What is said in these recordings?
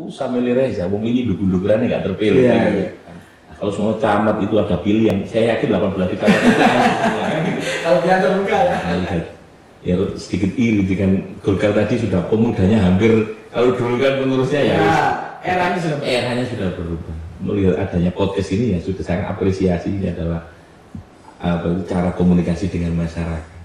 usah milih Reza, wong ini dugu-dugurannya nggak terpilih. Nah, kalau semua camat itu ada pilihan, saya yakin 18 camat itu kalau dia terbuka ya. Ya sedikit iri dengan Golkar tadi sudah pemudanya hampir, kalau dulu kan pengurusnya ya eranya sudah berubah. Melihat adanya podcast ini ya sudah sangat apresiasi, ini adalah cara komunikasi dengan masyarakat.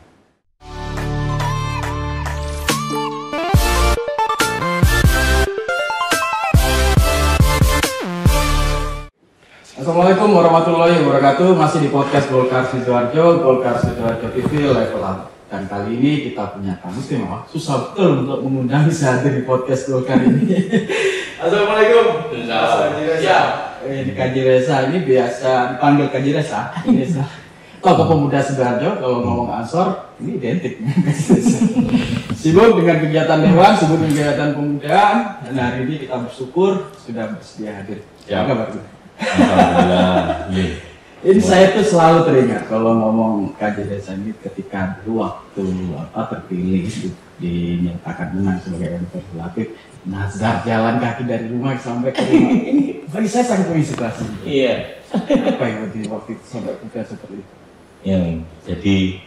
Assalamualaikum warahmatullahi wabarakatuh. Masih di podcast Golkar Sidoarjo TV level up. Dan kali ini kita punya tamu istimewa. Susah betul untuk mengundang bisa hadir di podcast Golkar ini. Assalamualaikum. Ini Kaji Reza, ini biasa dipanggil Kaji Reza. Tokoh pemuda Sidoarjo, kalau ngomong Ansor, ini identik dengan Kaji Reza. Sibuk dengan kegiatan dewan, sibuk dengan kegiatan pemudaan. Dan hari ini kita bersyukur sudah bersedia hadir. Ya. Apa kabar? Alhamdulillah. Ini saya tuh selalu teringat kalau ngomong Kaji Reza ini ketika dulu waktu terpilih dinyatakan menang sebagai MPR legislatif, nazar jalan kaki dari rumah sampai ke rumah. Ini bagi saya sangat menginspirasi. Iya. Apa yang waktu itu sampai kemudian seperti itu? Jadi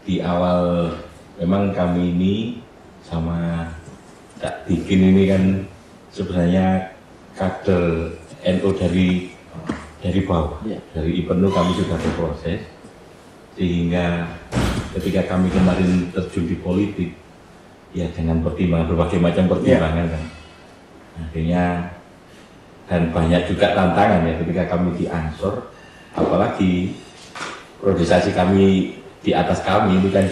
di awal memang kami ini sama Cak Dikin ini kan sebenarnya kader NU dari bawah, dari IPNU kami sudah berproses, sehingga ketika kami kemarin terjun di politik, ya dengan pertimbangan berbagai macam pertimbangan kan, akhirnya dan banyak juga tantangan ya ketika kami di Ansor, apalagi priorisasi kami di atas kami itu kan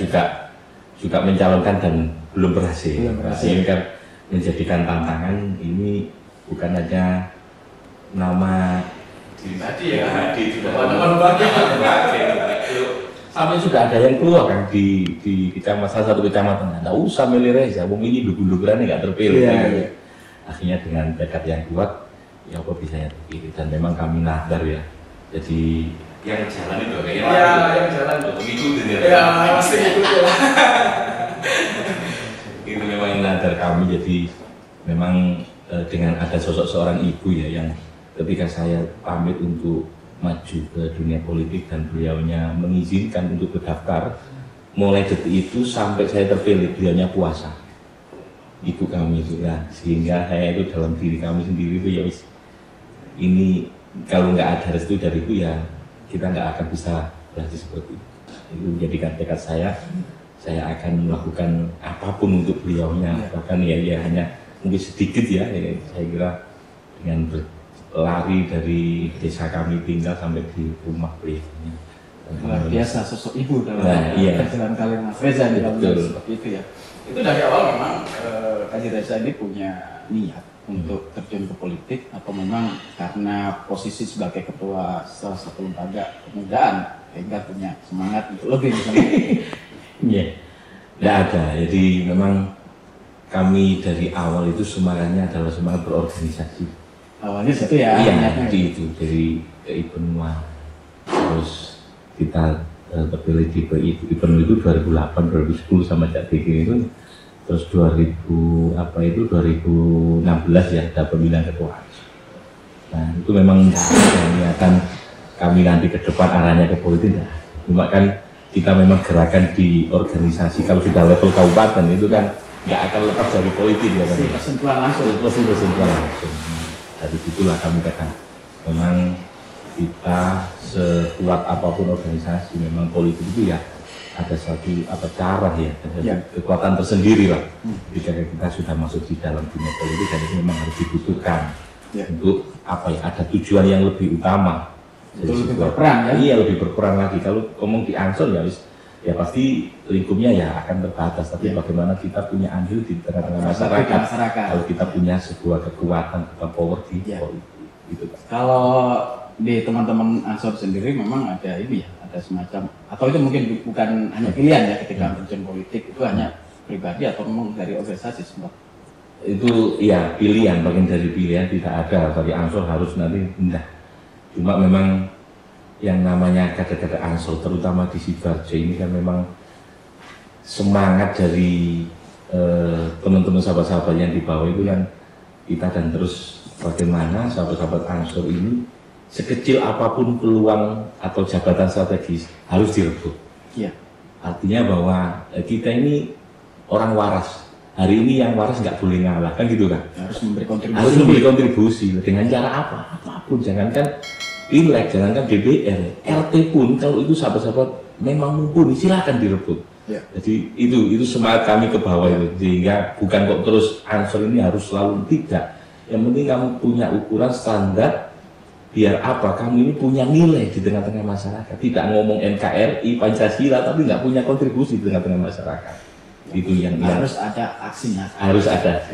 juga mencalonkan dan belum berhasil. Ini kan menjadikan tantangan ini bukan hanya nama pribadi ya, teman-teman sampai sudah ada yang keluar kan di kecamatan, salah satu kecamatan, nggak usah milih Reza, wong ini dugu-dugurannya nggak terpilih. Akhirnya dengan tekad yang kuat, ya apa bisa yang terpilih, dan memang kami nadar ya, jadi yang jalan itu kayaknya yang jalan itu mengikuti ya, pasti mengikuti lah. Itu memang yang nadar kami, jadi memang dengan ada sosok seorang ibu ya yang ketika saya pamit untuk maju ke dunia politik dan beliaunya mengizinkan untuk berdaftar, mulai detik itu sampai saya terpilih beliaunya puasa, ibu kami itu ya, sehingga saya itu dalam diri kami sendiri itu ya ini kalau nggak ada restu dari ibu ya kita nggak akan bisa berhasil seperti itu. Itu menjadikan tekad saya akan melakukan apapun untuk beliaunya, bahkan ya hanya mungkin sedikit ya saya kira dengan berlari dari desa kami tinggal sampai di rumah beliau. Luar biasa sosok ibu dalam perjalanan kalian Mas Reza di dalam seperti itu ya. Itu dari awal memang Kaji Reza ini punya niat untuk terjun ke politik, atau memang karena posisi sebagai ketua salah satu lembaga pemudaan sehingga punya semangat untuk lebih misalnya? Iya, tidak ada. Jadi memang kami dari awal itu semangatnya adalah semangat berorganisasi. Awalnya satu ya? Iya, jadi itu dari IPNUA. Terus kita terpilih di IPNU itu 2008, 2010 sama Cak Dikin itu. Terus 2016 ya ada pemilihan ketua. Nah itu memang niatan kami nanti ke depan arahnya ke politik ya. Cuma kan kita memang gerakan di organisasi, kalau sudah level kabupaten itu kan nggak akan lepas dari politik ya kan. Bersentuhan langsung. Bersentuhan langsung. Dari situlah kami katakan memang kita sekuat apapun organisasi, memang politik itu ya ada satu cara ya, ada kekuatan tersendiri lah. Jika kita sudah masuk di dalam dunia politik, dan itu memang harus dibutuhkan untuk apa ya, ada tujuan yang lebih utama. Lebih berperan ya? Iya, lebih berperan lagi. Kalau ngomong di Ansor ya pasti lingkupnya ya akan terbatas, tapi bagaimana kita punya andil di tengah-tengah masyarakat. Kalau kita punya sebuah kekuatan atau power di politik gitu. Kalau di teman-teman Ansor sendiri memang ada ini ya, ada semacam, atau itu mungkin bukan hanya pilihan ya ketika terjun politik, itu hanya pribadi atau memang dari organisasi semua? Itu ya pilihan, bagian dari pilihan, tidak ada dari Ansor harus nanti pindah. Cuma memang yang namanya kader-kader Ansor, terutama di Sidoarjo ini kan memang semangat dari teman-teman sahabat-sahabat yang di bawah itu kan kita dan terus bagaimana sahabat-sahabat Ansor ini sekecil apapun peluang atau jabatan strategis harus direbut. Iya. Artinya bahwa kita ini orang waras. Hari ini yang waras nggak boleh ngalah, kan gitu kan? Harus memberi kontribusi. Harus memberi kontribusi dengan cara apa? Apapun, jangankan Pileg, jangankan DPR, RT pun kalau itu sahabat-sahabat memang mumpuni, silakan direbut. Ya. Jadi itu semangat kami ke bawah itu, sehingga bukan kok terus Ansor ini harus selalu, tidak. Yang penting kamu punya ukuran standar, biar apa? Kamu ini punya nilai di tengah-tengah masyarakat. Tidak ngomong NKRI, Pancasila, tapi nggak punya kontribusi di tengah-tengah masyarakat. Itu yang harus ada aksinya. Harus ada.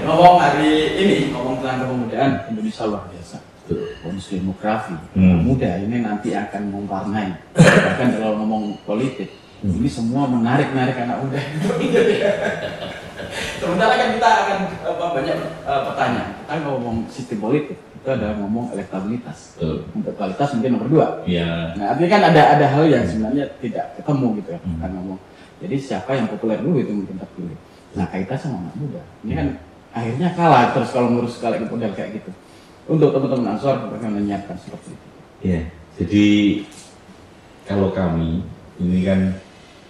Ngomong hari ini, ngomong tentang kepemudaan, Indonesia luar biasa. Bonus demografi, muda ini nanti akan memwarnai. Bahkan kalau ngomong politik, ini semua menarik anak muda. Sementara kan kita akan banyak pertanyaan. Kita ngomong sistem politik, itu ada ngomong elektabilitas. Untuk kualitas mungkin nomor 2. Ya. Nah, artinya kan ada hal yang sebenarnya tidak ketemu gitu ya. Kan ngomong. Jadi siapa yang populer dulu itu mungkin terpilih. Nah, kaitan sama anak muda. Ini kan akhirnya kalah terus kalau ngurus sekali model kayak gitu. Untuk teman-teman Ansor mereka menyiapkan seperti itu. Ya, jadi kalau kami ini kan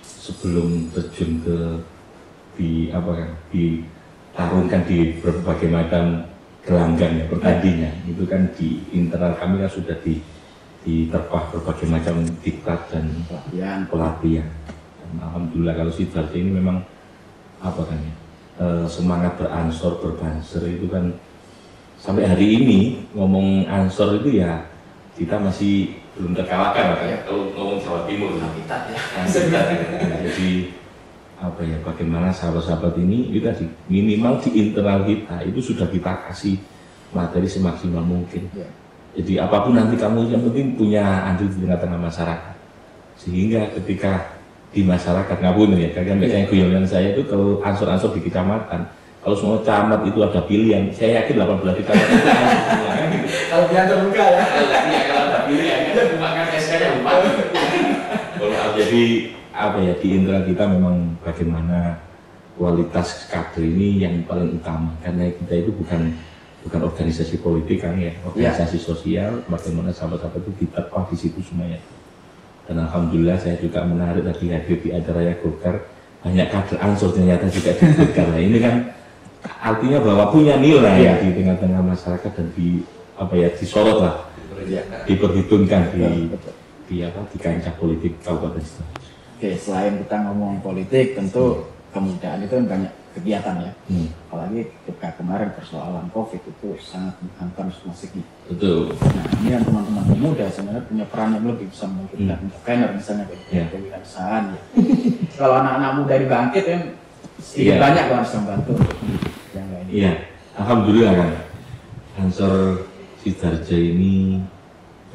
sebelum terjun ke ditarungkan di berbagai macam gelanggang ya pertandingan, itu kan di internal kami kan sudah diterpah berbagai macam diklat dan pelatihan. Dan alhamdulillah kalau Sidoarjo ini memang semangat beransor berbanser itu kan sampai hari ini ngomong Ansor itu ya kita masih belum terkalahkan kan kalau ngomong Jawa Timur. Jadi bagaimana sahabat-sahabat ini kita minimal di internal kita itu sudah kita kasih materi semaksimal mungkin. Jadi apapun nanti kamu yang penting punya andil di tengah-tengah masyarakat, sehingga ketika di masyarakat ngapun ya kalian biasanya guyonan saya itu kalau Ansor-Ansor di kecamatan, kalau semua camat itu ada pilihan, saya yakin 18 di kecamatan itu kalau dia terbuka ya. Kalau ada pilihan, kita bukan SK-nya 4. Jadi di internal kita memang bagaimana kualitas kader ini yang paling utama, karena kita itu bukan organisasi politik kan ya, organisasi sosial, bagaimana sahabat-sahabat itu diterpah di situ semuanya. Dan alhamdulillah saya juga menarik tadi hadir di acara Golkar, banyak kader Ansor ternyata juga di Golkar. Nah, ini kan artinya bahwa punya nilai di tengah-tengah masyarakat dan disorot lah, diperhitungkan di kancah politik Kabupaten Sidoarjo. Oke, selain kita ngomong politik, tentu kemudaan itu kan banyak kegiatan ya. Apalagi ketika kemarin persoalan COVID itu sangat menghantam semua segi. Betul. Nah, ini kan teman-teman pemuda sebenarnya punya peran yang lebih bisa menggunakan entrepreneur misalnya kayak kewirausahaan ya. Kalau anak-anak muda dibangkit kan sedikit banyak yang harus membantu yang lain. Iya, alhamdulillah kan. Ansor Sidoarjo ini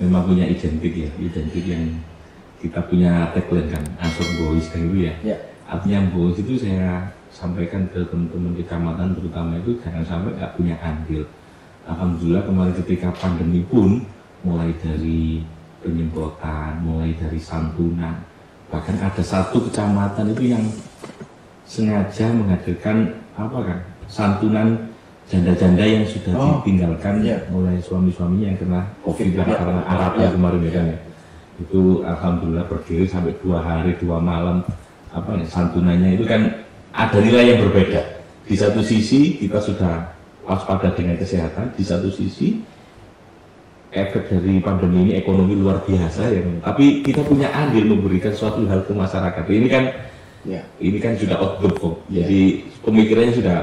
memang punya identik yang kita punya tagline kan, Ansor Boys kan itu ya. Artinya Boys itu saya sampaikan ke teman-teman di kecamatan terutama itu jangan sampai nggak punya andil. Alhamdulillah kemarin ketika pandemi pun mulai dari penyemprotan, mulai dari santunan, bahkan ada satu kecamatan itu yang sengaja menghadirkan santunan janda-janda yang sudah ditinggalkan oleh suami-suaminya yang kena COVID karena Arabnya kemarin ya kan ya. Itu alhamdulillah berdiri sampai 2 hari 2 malam santunannya itu kan ada nilai yang berbeda. Di satu sisi kita sudah waspada dengan kesehatan, di satu sisi efek dari pandemi ini ekonomi luar biasa ya. Tapi kita punya andil memberikan suatu hal ke masyarakat. Ini kan sudah outbound, jadi pemikirannya sudah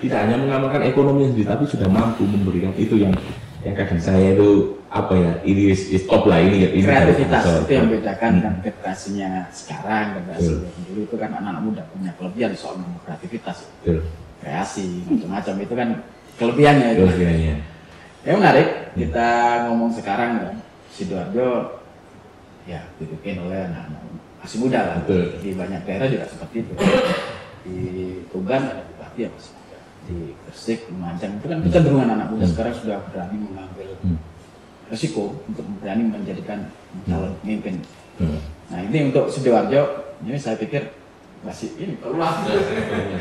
tidak hanya mengamalkan ekonomi sendiri, tapi sudah mampu memberikan itu yang kadang saya itu ini top lah ini kreativitas itu yang bedakan kan generasinya sekarang generasi dulu itu kan anak-anak muda punya kelebihan soal kreativitas, kreasi macam-macam itu kan kelebihannya itu. Ya menarik kita ngomong sekarang kan Sidoarjo ya dibikin oleh anak-anak masih muda lah. Di banyak daerah juga seperti itu. Di Tuban ada bupati yang masih muda, di Gresik, Lumajang itu kan kecenderungan anak muda sekarang sudah berani mengambil resiko untuk berani menjadikan calon pemimpin. Nah ini untuk Sidoarjo ini saya pikir masih peluang.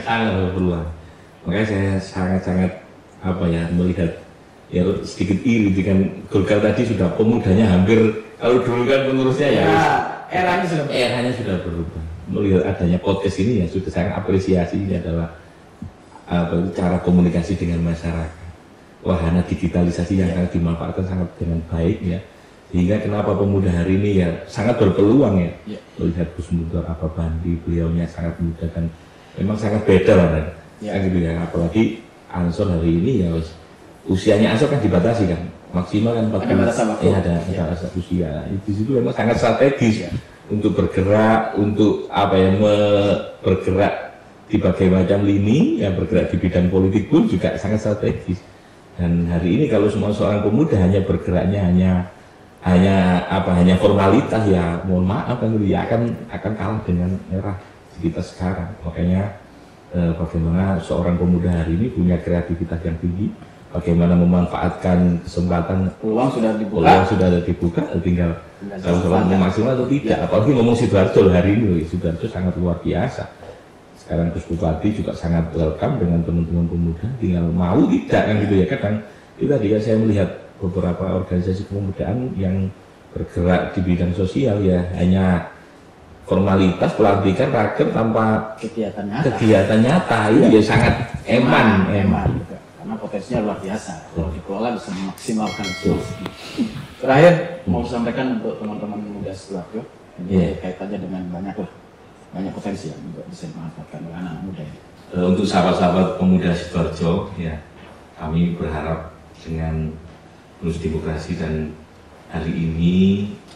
Sangat berpeluang. Makanya saya sangat-sangat melihat ya sedikit iri dengan Golkar tadi sudah pemudanya hampir, kalau dulu kan pengurusnya ya eranya sudah berubah. Melihat adanya podcast ini ya sudah sangat apresiasi. Ini adalah cara komunikasi dengan masyarakat, wahana digitalisasi yang sangat dimanfaatkan sangat dengan baik ya, sehingga kenapa pemuda hari ini ya sangat berpeluang ya. Melihat Gus Mundur apa Bandi, beliaunya sangat muda dan memang sangat beda lah kan, gitu ya. Apalagi Ansor hari ini ya usianya Ansor kan dibatasi kan, maksimal kan 40 ada usia. Di situ memang sangat strategis untuk bergerak, untuk bergerak di berbagai macam lini, ya bergerak di bidang politik pun juga sangat strategis. Dan hari ini kalau semua seorang pemuda hanya bergeraknya hanya formalitas ya, mohon maaf kan ya akan kalah dengan era kita sekarang. Makanya bagaimana seorang pemuda hari ini punya kreativitas yang tinggi, bagaimana memanfaatkan kesempatan, peluang sudah dibuka, tinggal sama-sama memaksimal atau tidak. Apalagi ngomong Sidoarjo hari ini, Sidoarjo sangat luar biasa. Sekarang Gus Bupati juga sangat welcome dengan teman-teman pemuda, tinggal mau tidak kan gitu ya. Kadang itu tadi ya, saya melihat beberapa organisasi kepemudaan yang bergerak di bidang sosial ya hanya formalitas, pelantikan, raker tanpa kegiatan nyata. Itu ya sangat eman. Karena potensinya luar biasa kalau dikelola bisa memaksimalkan itu. Terakhir mau sampaikan untuk teman-teman muda Sidoarjo ini kaitannya dengan banyak potensi yang juga bisa dimanfaatkan oleh anak muda ini. Untuk sahabat-sahabat pemuda Sidoarjo ya, kami berharap dengan bonus demokrasi dan hari ini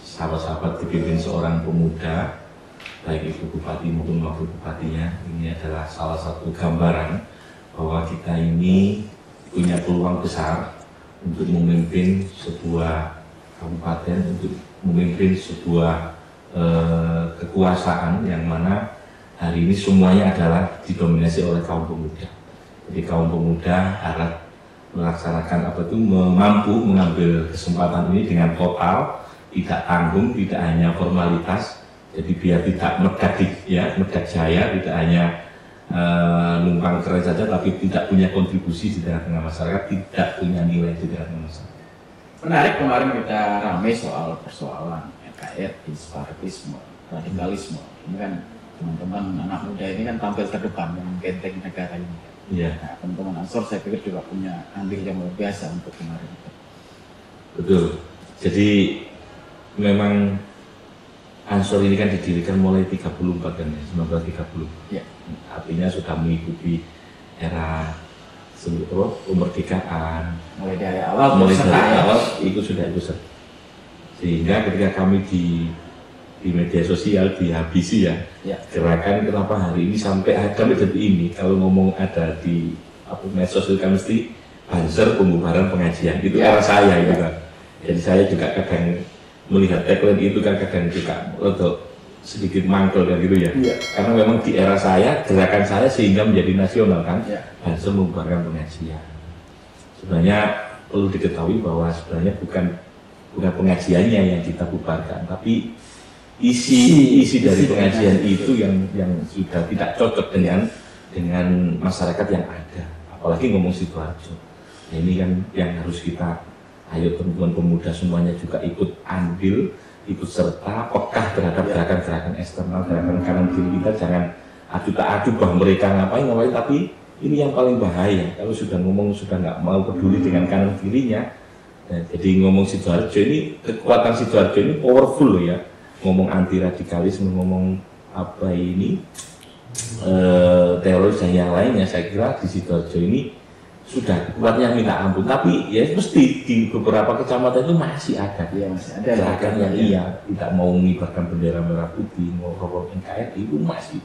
sahabat-sahabat dipimpin seorang pemuda, baik itu bupati maupun wakil bupatinya, ini adalah salah satu gambaran bahwa kita ini punya peluang besar untuk memimpin sebuah kabupaten, untuk memimpin sebuah kekuasaan yang mana hari ini semuanya adalah didominasi oleh kaum pemuda. Jadi kaum pemuda harap melaksanakan mampu mengambil kesempatan ini dengan total, tidak tanggung, tidak hanya formalitas. Jadi biar tidak megah jaya, tidak hanya numpang keren saja, tapi tidak punya kontribusi di tengah-tengah masyarakat, tidak punya nilai di tengah-tengah masyarakat. Menarik, kemarin kita ramai soal persoalan NKRI, separatisme, radikalisme. Ini kan teman-teman anak muda ini kan tampil terdepan yang benteng negara ini. Nah, teman-teman Ansor saya pikir juga punya andil yang luar biasa untuk kemarin. Betul. Jadi memang Ansor ini kan didirikan mulai 1934 kan ya, 1930. Artinya sudah mengikuti era kemerdekaan. Mulai dari awal itu sudah ikut. Sehingga ketika kami di media sosial dihabisi ya, gerakan kenapa hari ini sampai kami detik ini kalau ngomong ada di medsos itu kan mesti Banser pembubaran pengajian, itu era saya itu kan. Jadi saya juga kadang melihat tagline itu kan kadang juga untuk sedikit mangkel dan gitu ya. Karena memang di era saya, gerakan saya sehingga menjadi nasional kan, Banser membubarkan pengajian. Sebenarnya perlu diketahui bahwa sebenarnya bukan pengajiannya yang kita bubarkan, tapi isi dari pengajian itu yang sudah tidak cocok dengan masyarakat yang ada. Apalagi ngomong Sidoarjo. Nah, ini kan yang harus kita, ayo teman-teman pemuda semuanya juga ikut andil, ikut serta, pekah terhadap gerakan-gerakan eksternal, gerakan kanan kiri kita. Jangan adu tak adu bahwa mereka ngapain, tapi ini yang paling bahaya. Kalau sudah ngomong sudah nggak mau peduli dengan kanan kirinya. Nah, jadi ngomong Sidoarjo ini, kekuatan Sidoarjo ini powerful loh ya. Ngomong anti radikalisme, ngomong teroris dan yang lainnya, saya kira di Sidoarjo ini sudah kuatnya minta ampun. Tapi ya mesti di beberapa kecamatan itu masih ada gerakan yang tidak mau mengibarkan bendera merah putih, mau rokok NKRI itu masih.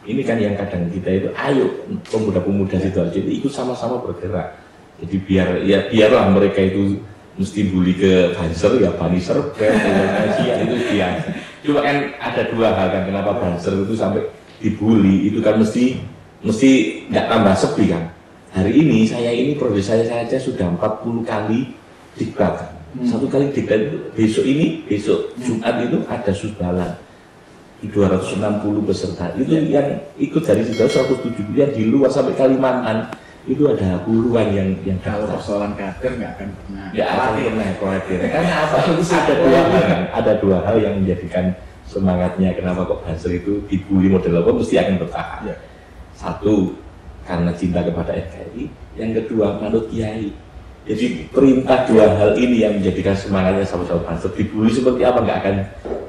Ini kan yang kadang kita itu, ayo pemuda-pemuda Sidoarjo itu ikut sama-sama bergerak. Jadi biarlah mereka itu mesti bully ke Banser ya, Banser itu biasa. Cuma kan ada dua hal kan kenapa Banser itu sampai dibully, itu kan mesti nggak tambah sepi kan. Hari ini periode saya saja sudah 40 kali diklat. Satu kali diklat itu besok Jumat itu ada Susbalan 260 peserta itu yang ikut dari Sidoarjo 170 yang di luar sampai Kalimantan itu ada puluhan yang Kalau daftar. persoalan kader nggak akan pernah. Ya akan pernah khawatir. Karena apa? Ada dua hal yang menjadikan semangatnya kenapa kok Banser itu dibully model apa mesti akan bertahan. Ya. Satu, karena cinta kepada NKRI. Yang kedua, manut kiai. Jadi perintah dua hal ini yang menjadikan semangatnya sama-sama Banser. Dibully seperti apa nggak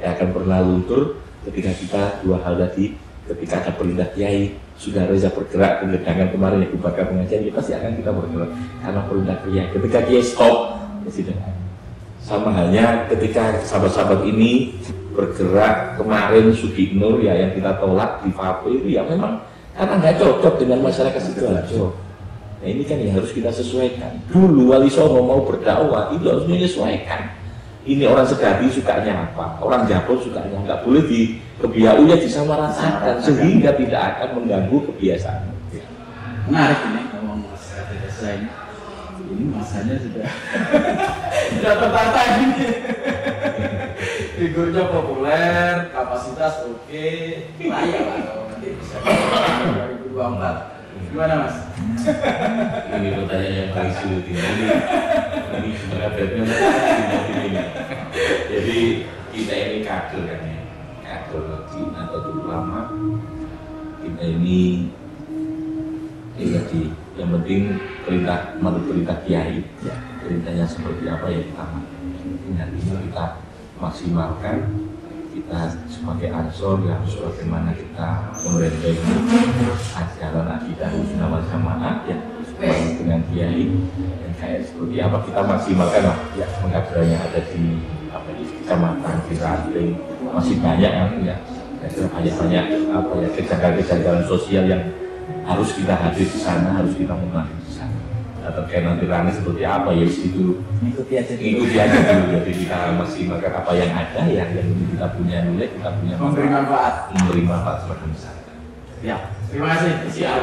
akan pernah luntur ketika kita dua hal tadi. Ketika ada perintah kiai sudah reza bergerak, kegedangan kemarin yang bubarkan pengajian kita pasti akan kita bergerak karena perintah kiai. Ketika kiai stop, ya sudah. Sama halnya ketika sahabat-sahabat ini bergerak kemarin Suginur ya yang kita tolak di FAP itu ya memang karena nggak cocok dengan masyarakat Sidoarjo. Nah ini kan yang harus kita sesuaikan. Dulu Wali Songo mau berdakwah itu harus menyesuaikan. Ini orang Sedati sukanya apa, orang Japon sukanya nggak boleh di kebiaunya disamaratakan sehingga tidak akan mengganggu kebiasaan. Menarik ini ngomong masalah desa ini. Ini masanya sudah sudah tertata ini. Figurnya populer, kapasitas oke, layak lah kalau nanti bisa 2024. Gimana Mas? Ini pertanyaan yang paling sulit ini sebenarnya ini. Jadi kita ini kader kan ya, kader Cina atau ulama. Kita ini tadi yang penting perintah menurut perintah kiai, perintahnya seperti apa ya kita nanti kita maksimalkan. Kita sebagai ansor yang harus bagaimana kita membentengi ajaran akidah sunnah wal jamaah ya dengan kiai dan kayak seperti apa kita maksimalkan lah ya pengkaderannya ada di apa di kecamatan di ranting masih banyak ya banyak apa ya kejanggalan sosial yang harus kita hadir di sana, harus kita membantu di sana. Terkait nanti ranting seperti apa ya itu Ikuti aja dulu. Jadi kita maksimalkan apa yang ada yang kita punya nilai, kita punya memberi manfaat sebagai masyarakat. Ya, terima kasih. Siap.